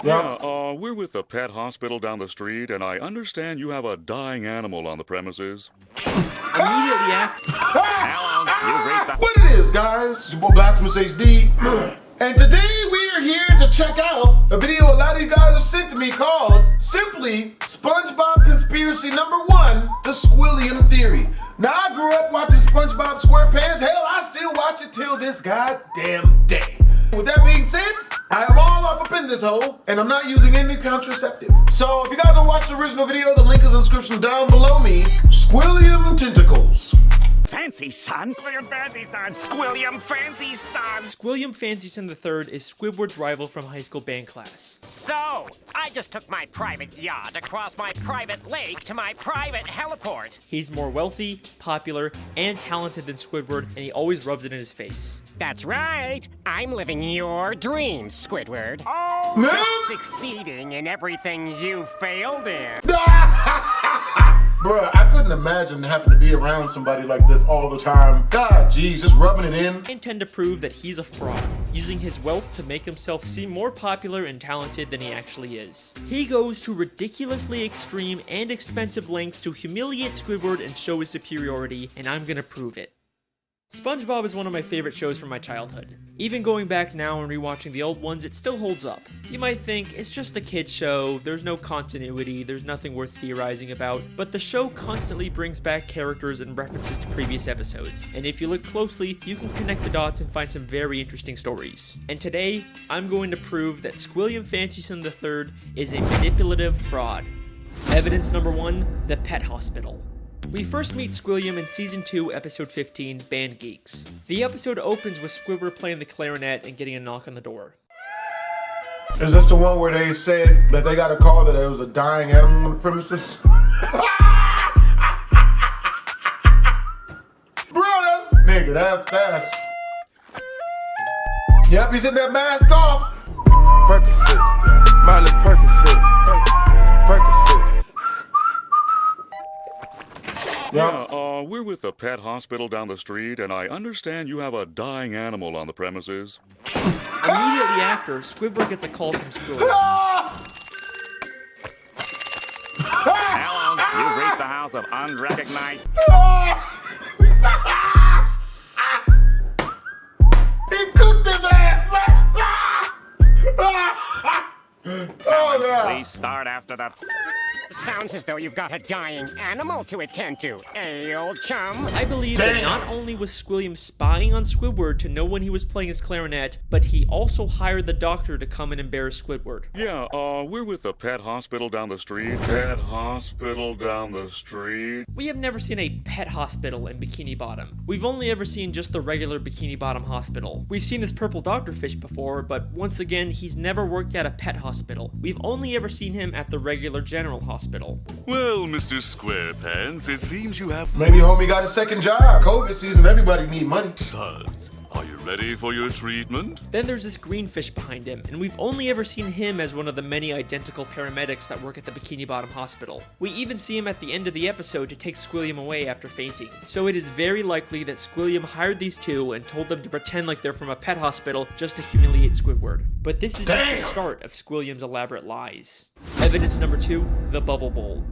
Yeah, we're with the pet hospital down the street, and I understand you have a dying animal on the premises. Immediately after. What it is, guys? It's your boy Blastphamoushd. And today we are here to check out a video a lot of you guys have sent to me called simply SpongeBob Conspiracy #1, the Squilliam Theory. Now I grew up watching SpongeBob SquarePants. Hell, I still watch it till this goddamn day. With that being said, I am all up in this hole, and I'm not using any contraceptive. So if you guys don't watch the original video, the link is in the description down below me. Squilliam tentacles. Fancy son. Squilliam fancy son. Squilliam fancy son. Squilliam Fancy Son III is Squidward's rival from high school band class. So, I just took my private yacht across my private lake to my private heliport. He's more wealthy, popular, and talented than Squidward, and he always rubs it in his face. That's right. I'm living your dreams, Squidward. Oh, No. just succeeding in everything you failed in. Bruh, I couldn't imagine having to be around somebody like this all the time. God, geez, just rubbing it in. I intend to prove that he's a fraud, using his wealth to make himself seem more popular and talented than he actually is. He goes to ridiculously extreme and expensive lengths to humiliate Squidward and show his superiority, and I'm gonna prove it. SpongeBob is one of my favorite shows from my childhood. Even going back now and rewatching the old ones, it still holds up. You might think, it's just a kid's show, there's no continuity, there's nothing worth theorizing about, but the show constantly brings back characters and references to previous episodes, and if you look closely, you can connect the dots and find some very interesting stories. And today, I'm going to prove that Squilliam Fancy Son III is a manipulative fraud. Evidence number 1, the pet hospital. We first meet Squilliam in Season 2, Episode 15, Band Geeks. The episode opens with Squidward playing the clarinet and getting a knock on the door. Is this the one where they said that they got a call that there was a dying animal on the premises? Bro, that's... Yep, he's in that mask off. Percocet, Miley Percocet, Percocet. Yeah, we're with the pet hospital down the street, and I understand you have a dying animal on the premises. Immediately after, Squidward gets a call from school. Hello, you've reached the house of unrecognized. He cooked his ass, man! Oh, yeah. Please start after that. Sounds as though you've got a dying animal to attend to, eh, old chum? I believe that not only was Squilliam spying on Squidward to know when he was playing his clarinet, but he also hired the doctor to come and embarrass Squidward. Yeah, we're with the pet hospital down the street. Pet hospital down the street. We have never seen a pet hospital in Bikini Bottom. We've only ever seen just the regular Bikini Bottom hospital. We've seen this purple doctorfish before, but once again, he's never worked at a pet hospital. We've only ever seen him at the regular general hospital. Well, Mr. SquarePants, it seems you have Maybe homie got a second job. COVID season, everybody need money. sons. Are you ready for your treatment? Then there's this green fish behind him, and we've only ever seen him as one of the many identical paramedics that work at the Bikini Bottom Hospital. We even see him at the end of the episode to take Squilliam away after fainting. So it is very likely that Squilliam hired these two and told them to pretend like they're from a pet hospital just to humiliate Squidward. But this is just the start of Squilliam's elaborate lies. Evidence number 2, the Bubble Bowl.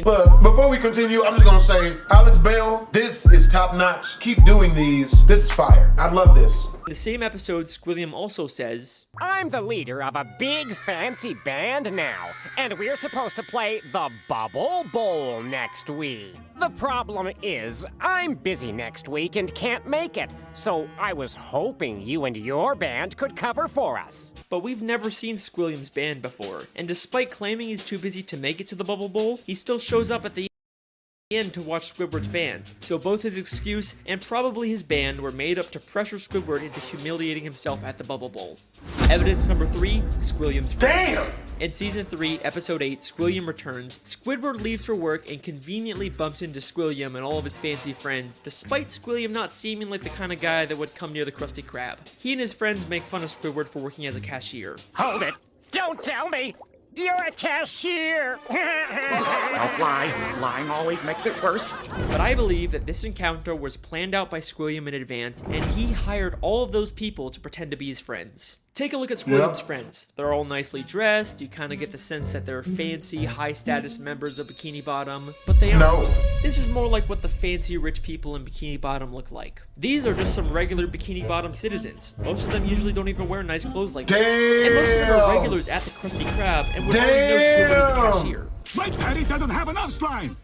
Look, before we continue, I'm just gonna say, Alex Bale, this is top notch. Keep doing these. This is fire. I love this. In the same episode, Squilliam also says, I'm the leader of a big fancy band now, and we're supposed to play the Bubble Bowl next week. The problem is, I'm busy next week and can't make it, so I was hoping you and your band could cover for us. but we've never seen Squilliam's band before, and despite claiming he's too busy to make it to the Bubble Bowl, he still shows up at the end to watch Squidward's band. So both his excuse and probably his band were made up to pressure Squidward into humiliating himself at the Bubble Bowl. Evidence number 3, Squilliam's friends. Damn! In Season 3, Episode 8, Squilliam returns. Squidward leaves for work and conveniently bumps into Squilliam and all of his fancy friends, despite Squilliam not seeming like the kind of guy that would come near the Krusty Krab. He and his friends make fun of Squidward for working as a cashier. Hold it! Don't tell me! You're a cashier! Don't lie. Lying always makes it worse. But I believe that this encounter was planned out by Squilliam in advance, and he hired all of those people to pretend to be his friends. Take a look at Squalliam's friends. They're all nicely dressed. You kind of get the sense that they're fancy, high-status members of Bikini Bottom, but they aren't. This is more like what the fancy rich people in Bikini Bottom look like. These are just some regular Bikini Bottom citizens. Most of them usually don't even wear nice clothes like this. And most of them are regulars at the Krusty Krab and would already know Squidward is the cashier. My daddy doesn't have enough slime!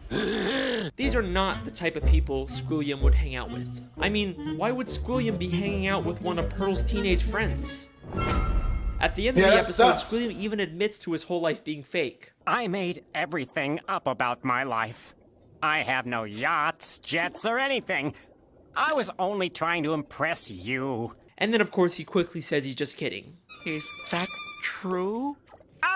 These are not the type of people Squilliam would hang out with. I mean, why would Squilliam be hanging out with one of Pearl's teenage friends? At the end of the episode, Squilliam even admits to his whole life being fake. I made everything up about my life. I have no yachts, jets, or anything. I was only trying to impress you. And then, of course, he quickly says he's just kidding. Is that true?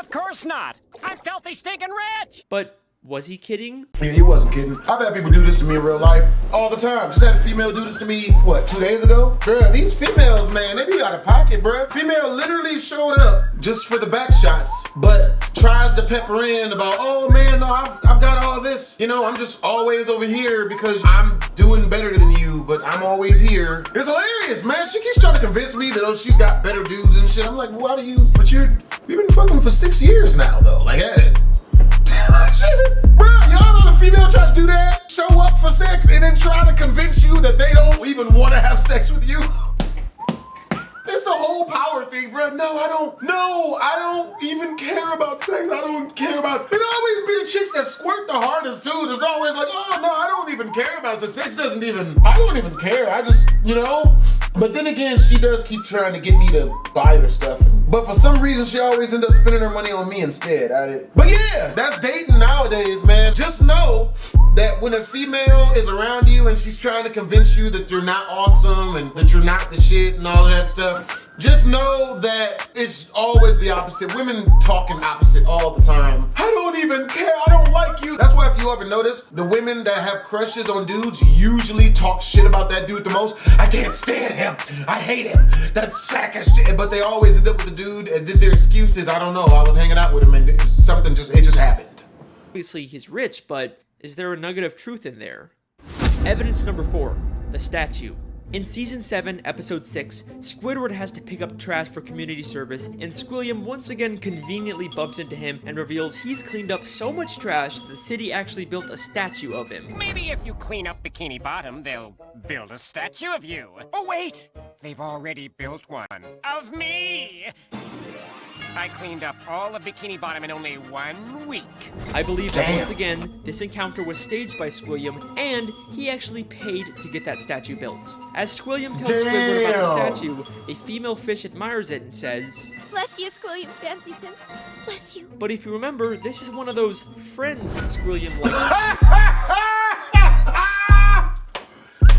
Of course not! I'm filthy stinking rich! But was he kidding? Yeah, he wasn't kidding. I've had people do this to me in real life all the time. Just had a female do this to me, what, 2 days ago? Bruh, these females, man, they be out of pocket, bruh. Female literally showed up just for the back shots, but tries to pepper in about, oh man, no, I've got all this. You know, I'm just always over here because I'm doing better than you, but I'm always here. It's hilarious, man. She keeps trying to convince me that, oh, she's got better dudes and shit. I'm like, why do you, but you've been fucking for 6 years now, though. Like, bro, y'all know the female try to do that? Show up for sex and then try to convince you that they don't even want to have sex with you? It's a whole power thing, bro. No, I don't even care about sex. I don't care about, it always be the chicks that squirt the hardest too. It's always like, oh no, I don't even care about sex. Sex doesn't even, I don't even care. I just, you know? But then again, she does keep trying to get me to buy her stuff. But for some reason, she always ends up spending her money on me instead. But yeah, that's dating nowadays, man. Just know that when a female is around you and she's trying to convince you that you're not awesome and that you're not the shit and all of that stuff, just know that it's always the opposite. Women talking opposite all the time. I don't even care. I don't like you. That's why if you ever notice, the women that have crushes on dudes usually talk shit about that dude the most. I can't stand him. I hate him. That sack of shit. But they always end up with the dude and then their excuse is, I don't know, I was hanging out with him and it just happened. Obviously, he's rich, but is there a nugget of truth in there? Evidence number 4, the statue. In Season 7, Episode 6, Squidward has to pick up trash for community service, and Squilliam once again conveniently bumps into him and reveals he's cleaned up so much trash that the city actually built a statue of him. Maybe if you clean up Bikini Bottom, they'll build a statue of you. Oh wait! They've already built one. Of me! I cleaned up all of Bikini Bottom in only 1 week. I believe that once again, this encounter was staged by Squilliam, and he actually paid to get that statue built. As Squilliam tells Squidward about the statue, a female fish admires it and says, "Bless you, Squilliam Fancy Sim. Bless you." But if you remember, this is one of those friends Squilliam liked.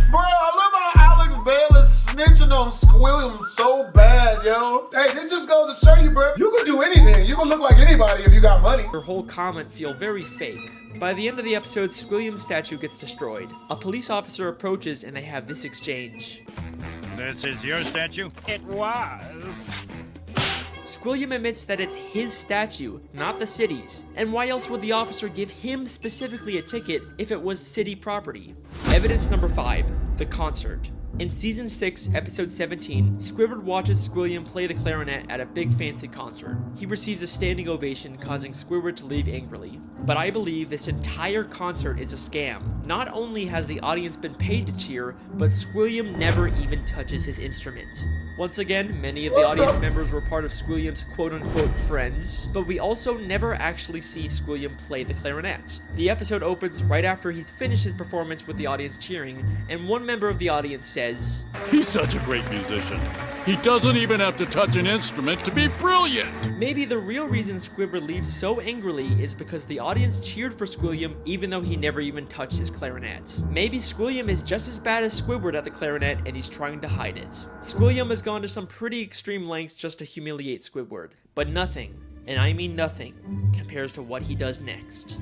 Bro, I love how Alex Bale is snitching on Squilliam so bad, yo. Hey, this just goes to show you, bro. You can do anything. You can look like anybody if you got money. Her whole comment feel very fake. By the end of the episode, Squilliam's statue gets destroyed. A police officer approaches and they have this exchange. This is your statue? It was. Squilliam admits that it's his statue, not the city's. And why else would the officer give him specifically a ticket if it was city property? Evidence number 5, the concert. In Season 6, Episode 17, Squidward watches Squilliam play the clarinet at a big fancy concert. He receives a standing ovation, causing Squidward to leave angrily. But I believe this entire concert is a scam. Not only has the audience been paid to cheer, but Squilliam never even touches his instrument. Once again, many of the audience members were part of Squilliam's quote-unquote friends, but we also never actually see Squilliam play the clarinet. The episode opens right after he's finished his performance with the audience cheering, and one member of the audience says, He's such a great musician. He doesn't even have to touch an instrument to be brilliant. Maybe the real reason Squidward leaves so angrily is because the audience cheered for Squilliam even though he never even touched his clarinet. Maybe Squilliam is just as bad as Squidward at the clarinet and he's trying to hide it. Squilliam has gone to some pretty extreme lengths just to humiliate Squidward, but nothing, and I mean nothing, compares to what he does next.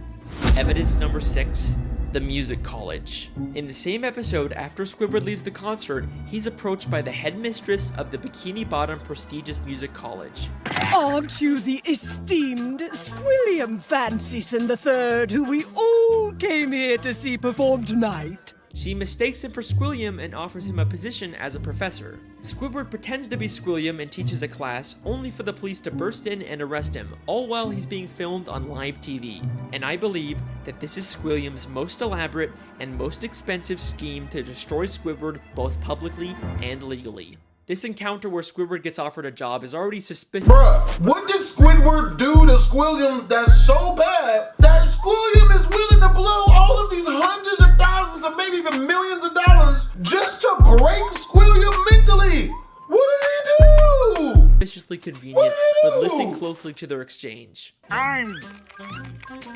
Evidence number 6. The Music College. In the same episode, after Squidward leaves the concert, he's approached by the headmistress of the Bikini Bottom prestigious music college. Aren't you the esteemed Squilliam Fancyson III, who we all came here to see perform tonight? She mistakes him for Squilliam and offers him a position as a professor. Squidward pretends to be Squilliam and teaches a class, only for the police to burst in and arrest him, all while he's being filmed on live TV. And I believe that this is Squilliam's most elaborate and most expensive scheme to destroy Squidward both publicly and legally. This encounter where Squidward gets offered a job is already suspicious. Bruh, what did Squidward do to Squilliam that's so bad that Squilliam is willing to blow all of these hundreds of thousands or maybe even millions of dollars just to break Squilliam mentally? What did he do? Suspiciously convenient, but listen closely to their exchange. I'm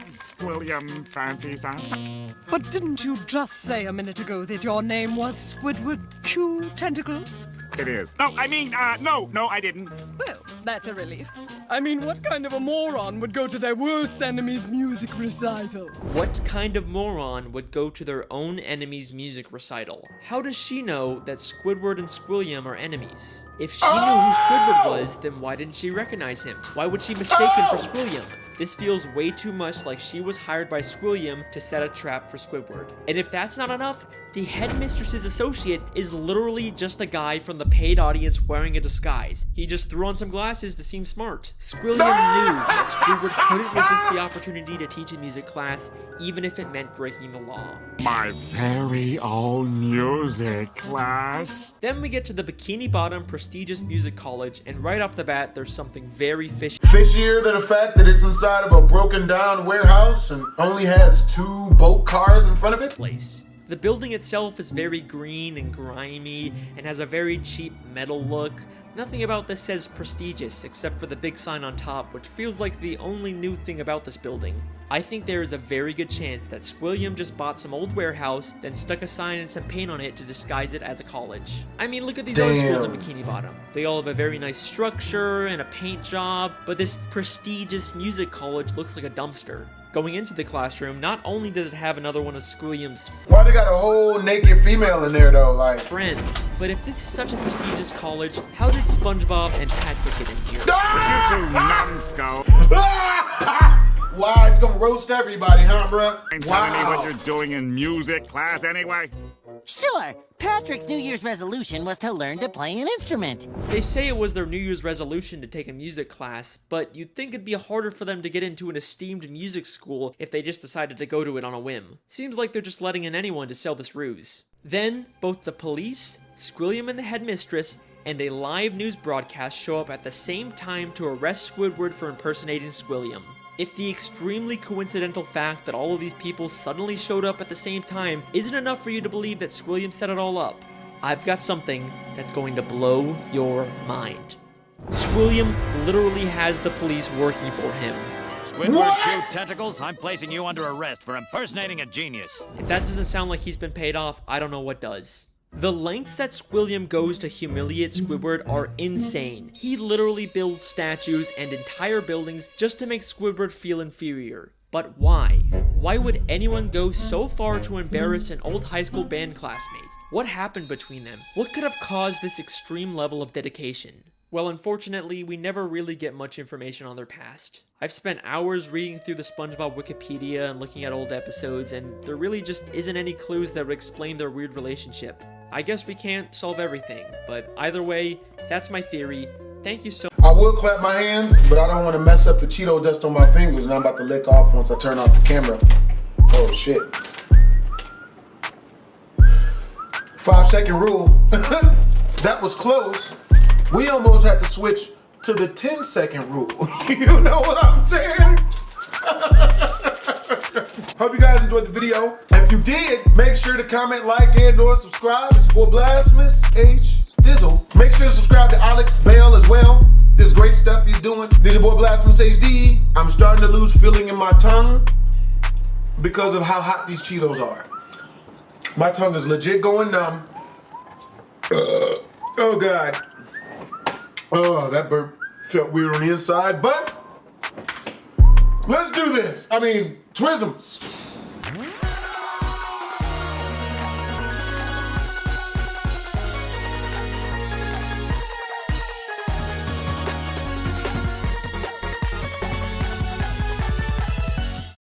Squilliam, fancy son. But didn't you just say a minute ago that your name was Squidward Q Tentacles? It is. No, I mean, no, I didn't. Well, that's a relief. I mean, what kind of a moron would go to their worst enemy's music recital? What kind of moron would go to their own enemy's music recital? How does she know that Squidward and Squilliam are enemies? If she knew who Squidward was, then why didn't she recognize him? Why would she mistake him for Squilliam? This feels way too much like she was hired by Squilliam to set a trap for Squidward. And if that's not enough, the headmistress's associate is literally just a guy from the paid audience wearing a disguise. He just threw on some glasses to seem smart. Squilliam knew that Squidward couldn't resist the opportunity to teach a music class, even if it meant breaking the law. My very own music class. Then we get to the Bikini Bottom prestigious music college, and right off the bat, there's something very fishy. Fishier than the fact that it's inside of a broken down warehouse and only has 2 boat cars in front of it? Place. The building itself is very green and grimy and has a very cheap metal look. Nothing about this says prestigious except for the big sign on top, which feels like the only new thing about this building. I think there is a very good chance that Squilliam just bought some old warehouse, then stuck a sign and some paint on it to disguise it as a college. I mean, look at these other schools in Bikini Bottom. They all have a very nice structure and a paint job, but this prestigious music college looks like a dumpster. Going into the classroom, not only does it have another one of Squilliam's Why they got a whole naked female in there though, like? friends, but if this is such a prestigious college, how did Spongebob and Patrick get in here? You two numbskull. Wow, it's gonna roast everybody, huh, bruh? Ain't telling me what you're doing in music class anyway. Sure. Patrick's New Year's resolution was to learn to play an instrument. They say it was their New Year's resolution to take a music class, but you'd think it'd be harder for them to get into an esteemed music school if they just decided to go to it on a whim. Seems like they're just letting in anyone to sell this ruse. Then, both the police, Squilliam and the headmistress, and a live news broadcast show up at the same time to arrest Squidward for impersonating Squilliam. If the extremely coincidental fact that all of these people suddenly showed up at the same time isn't enough for you to believe that Squilliam set it all up, I've got something that's going to blow your mind. Squilliam literally has the police working for him. Squidward Q Tentacles, I'm placing you under arrest for impersonating a genius. If that doesn't sound like he's been paid off, I don't know what does. The lengths that Squilliam goes to humiliate Squidward are insane. He literally builds statues and entire buildings just to make Squidward feel inferior. But why? Why would anyone go so far to embarrass an old high school band classmate? What happened between them? What could have caused this extreme level of dedication? Well, unfortunately, we never really get much information on their past. I've spent hours reading through the SpongeBob Wikipedia and looking at old episodes, and there really just isn't any clues that would explain their weird relationship. I guess we can't solve everything, but either way, that's my theory. Thank you so much. I will clap my hands, but I don't want to mess up the Cheeto dust on my fingers, and I'm about to lick off once I turn off the camera. Oh, shit. 5-second rule. That was close. We almost had to switch to the 10-second rule. You know what I'm saying? Hope you guys enjoyed the video. If you did, make sure to comment, like, and or subscribe. It's your boy Blastphamoushd Dizzle. Make sure to subscribe to Alex Bale as well. There's great stuff he's doing. This is your boy Blastphamoushd. I'm starting to lose feeling in my tongue because of how hot these Cheetos are. My tongue is legit going numb. Oh God. Oh, that burp felt weird on the inside, but let's do this. I mean, Twisms.